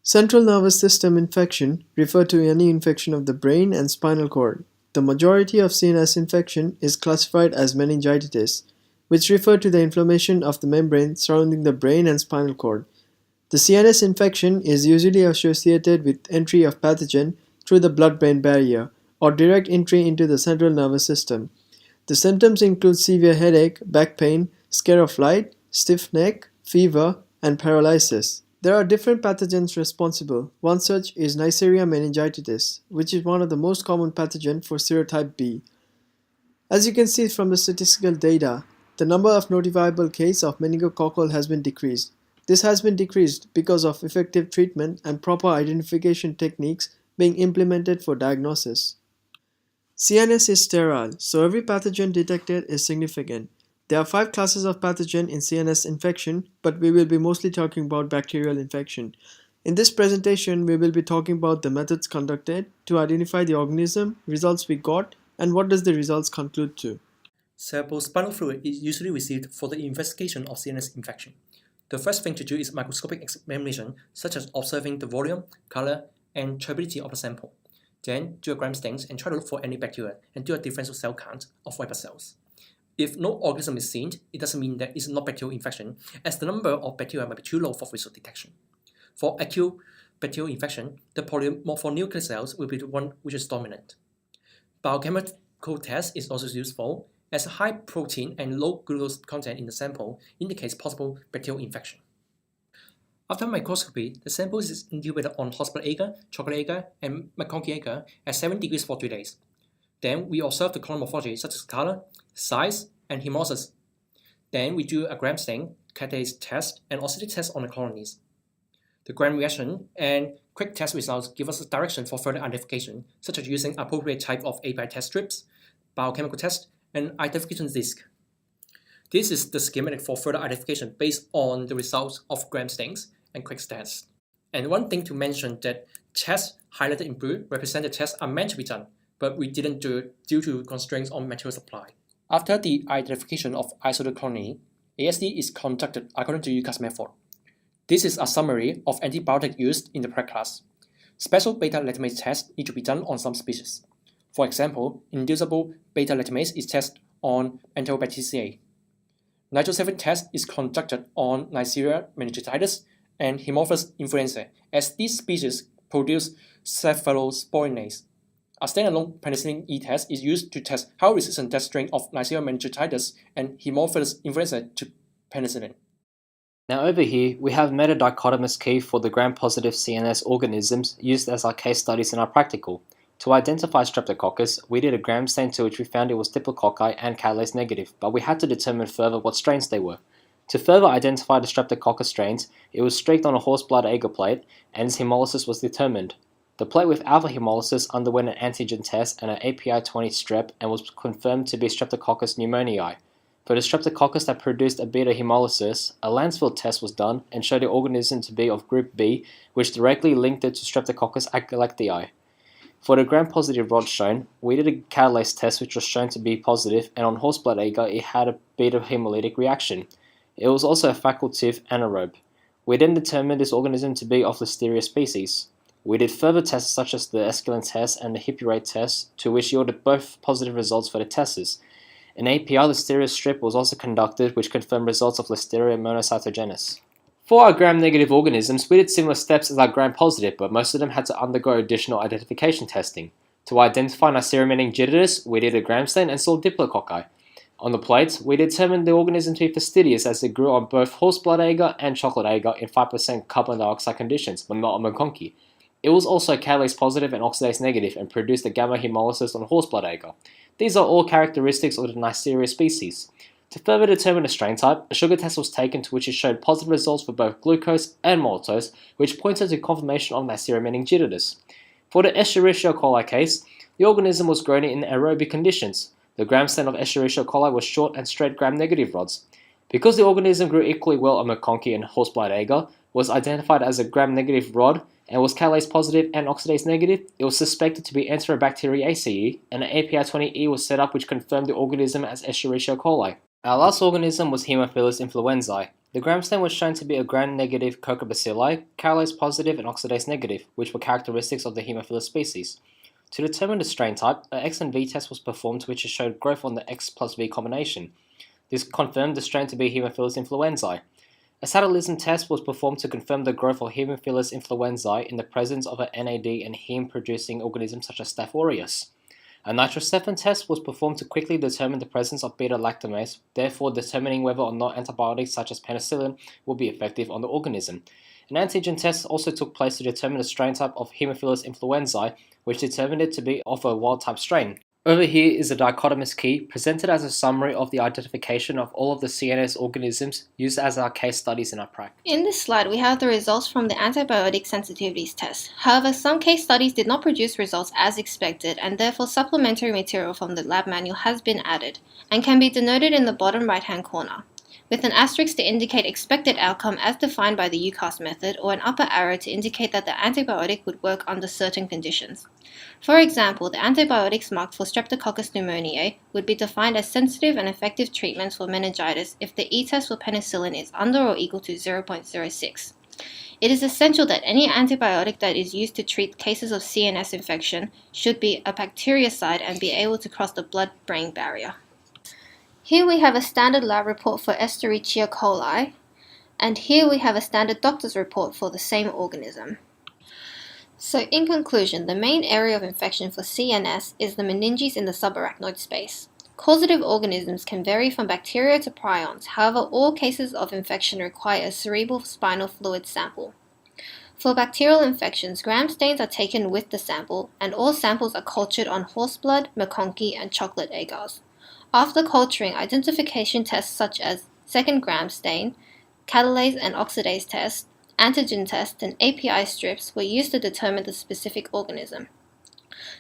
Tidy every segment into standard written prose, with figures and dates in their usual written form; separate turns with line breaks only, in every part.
Central nervous system infection refer to any infection of the brain and spinal cord. The majority of CNS infection is classified as meningitis, which refer to the inflammation of the membrane surrounding the brain and spinal cord. The CNS infection is usually associated with entry of pathogen through the blood-brain barrier or direct entry into the central nervous system. The symptoms include severe headache, back pain, scare of light, stiff neck, fever, and paralysis. There are different pathogens responsible. One such is Neisseria meningitis, which is one of the most common pathogens for serotype B. As you can see from the statistical data, the number of notifiable cases of meningococcal has been decreased. This has been decreased because of effective treatment and proper identification techniques being implemented for diagnosis. CNS is sterile, so every pathogen detected is significant. There are 5 classes of pathogen in CNS infection, but we will be mostly talking about bacterial infection. In this presentation, we will be talking about the methods conducted to identify the organism, results we got, and what does the results conclude to.
Cerebrospinal fluid is usually received for the investigation of CNS infection. The first thing to do is microscopic examination, such as observing the volume, color, and turbidity of the sample. Then do a gram stains and try to look for any bacteria and do a differential cell count of white blood cells. If no organism is seen, it doesn't mean that it's not bacterial infection, as the number of bacteria might be too low for visual detection. For acute bacterial infection, the polymorphonuclear cells will be the one which is dominant. Biochemical test is also useful, as high protein and low glucose content in the sample indicates possible bacterial infection. After microscopy, the sample is incubated on hospital agar, chocolate agar, and McConkey agar at 7 degrees for 3 days. Then we observe the color morphology such as color, size, and hemolysis. Then we do a gram stain, catalase test, and osmotic test on the colonies. The gram reaction and quick test results give us a direction for further identification, such as using appropriate type of API test strips, biochemical test, and identification disk. This is the schematic for further identification based on the results of gram stains and quick tests. And one thing to mention that tests highlighted in blue represent the tests are meant to be done, but we didn't do it due to constraints on material supply. After the identification of isolated colony, ASD is conducted according to UCAS method. This is a summary of antibiotics used in the PrEP class. Special beta-lactamase tests need to be done on some species. For example, inducible beta-lactamase is tested on Enterobacteriaceae. Nitrosamine test is conducted on Neisseria meningitis and Haemophilus influenzae, as these species produce cephalosporinase. A standalone penicillin E test is used to test how resistant that strain of Neisseria meningitis and Haemophilus influenzae to penicillin.
Now over here, we have metadichotomous key for the gram-positive CNS organisms used as our case studies in our practical. To identify Streptococcus, we did a gram stain to which we found it was diplococci and catalase negative, but we had to determine further what strains they were. To further identify the Streptococcus strains, it was streaked on a horse blood agar plate, and its hemolysis was determined. The plate with alpha hemolysis underwent an antigen test and an API-20 strep and was confirmed to be Streptococcus pneumoniae. For the Streptococcus that produced a beta hemolysis, a Lancefield test was done and showed the organism to be of group B, which directly linked it to Streptococcus agalactiae. For the gram-positive rod shown, we did a catalase test which was shown to be positive, and on horse blood agar it had a beta hemolytic reaction. It was also a facultative anaerobe. We then determined this organism to be of Listeria species. We did further tests such as the escalin test and the hippurate test, to which yielded both positive results for the tests. An API Listeria strip was also conducted, which confirmed results of Listeria monocytogenes. For our gram-negative organisms, we did similar steps as our gram-positive, but most of them had to undergo additional identification testing. To identify Neisseria meningitis, we did a gram stain and saw diplococci. On the plate, we determined the organism to be fastidious as it grew on both horse blood agar and chocolate agar in 5% carbon dioxide conditions, but not on McConkey. It was also catalase positive and oxidase negative and produced a gamma hemolysis on horse blood agar. These are all characteristics of the Neisseria species. To further determine the strain type, a sugar test was taken to which it showed positive results for both glucose and maltose, which pointed to confirmation of Neisseria meningitis. For the Escherichia coli case, the organism was grown in aerobic conditions. The gram stain of Escherichia coli was short and straight gram-negative rods. Because the organism grew equally well on McConkey and horse blood agar, was identified as a gram-negative rod, and was catalase positive and oxidase negative, it was suspected to be Enterobacteriaceae, and an API-20E was set up which confirmed the organism as Escherichia coli. Our last organism was Haemophilus influenzae. The gram stain was shown to be a gram-negative coccobacilli, catalase positive and oxidase negative, which were characteristics of the Haemophilus species. To determine the strain type, an X and V test was performed which showed growth on the X plus V combination. This confirmed the strain to be Haemophilus influenzae. A cytalism test was performed to confirm the growth of Haemophilus influenzae in the presence of an NAD and heme-producing organism such as Staph aureus. A nitrocephin test was performed to quickly determine the presence of beta-lactamase, therefore determining whether or not antibiotics such as penicillin will be effective on the organism. An antigen test also took place to determine the strain type of Haemophilus influenzae, which determined it to be of a wild-type strain. Over here is a dichotomous key presented as a summary of the identification of all of the CNS organisms used as our case studies in our practice.
In this slide, we have the results from the antibiotic sensitivities test. However, some case studies did not produce results as expected, and therefore supplementary material from the lab manual has been added and can be denoted in the bottom right-hand corner, with an asterisk to indicate expected outcome as defined by the UCAST method, or an upper arrow to indicate that the antibiotic would work under certain conditions. For example, the antibiotics marked for Streptococcus pneumoniae would be defined as sensitive and effective treatments for meningitis if the E-test for penicillin is under or equal to 0.06. It is essential that any antibiotic that is used to treat cases of CNS infection should be a bactericide and be able to cross the blood-brain barrier. Here we have a standard lab report for Escherichia coli, and here we have a standard doctor's report for the same organism. So in conclusion, the main area of infection for CNS is the meninges in the subarachnoid space. Causative organisms can vary from bacteria to prions, however all cases of infection require a cerebral spinal fluid sample. For bacterial infections, gram stains are taken with the sample, and all samples are cultured on horseblood, McConkey, and chocolate agars. After culturing, identification tests such as second gram stain, catalase and oxidase tests, antigen tests, and API strips were used to determine the specific organism.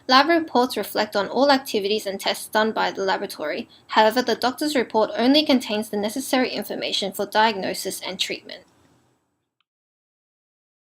Lab reports reflect on all activities and tests done by the laboratory. However, the doctor's report only contains the necessary information for diagnosis and treatment.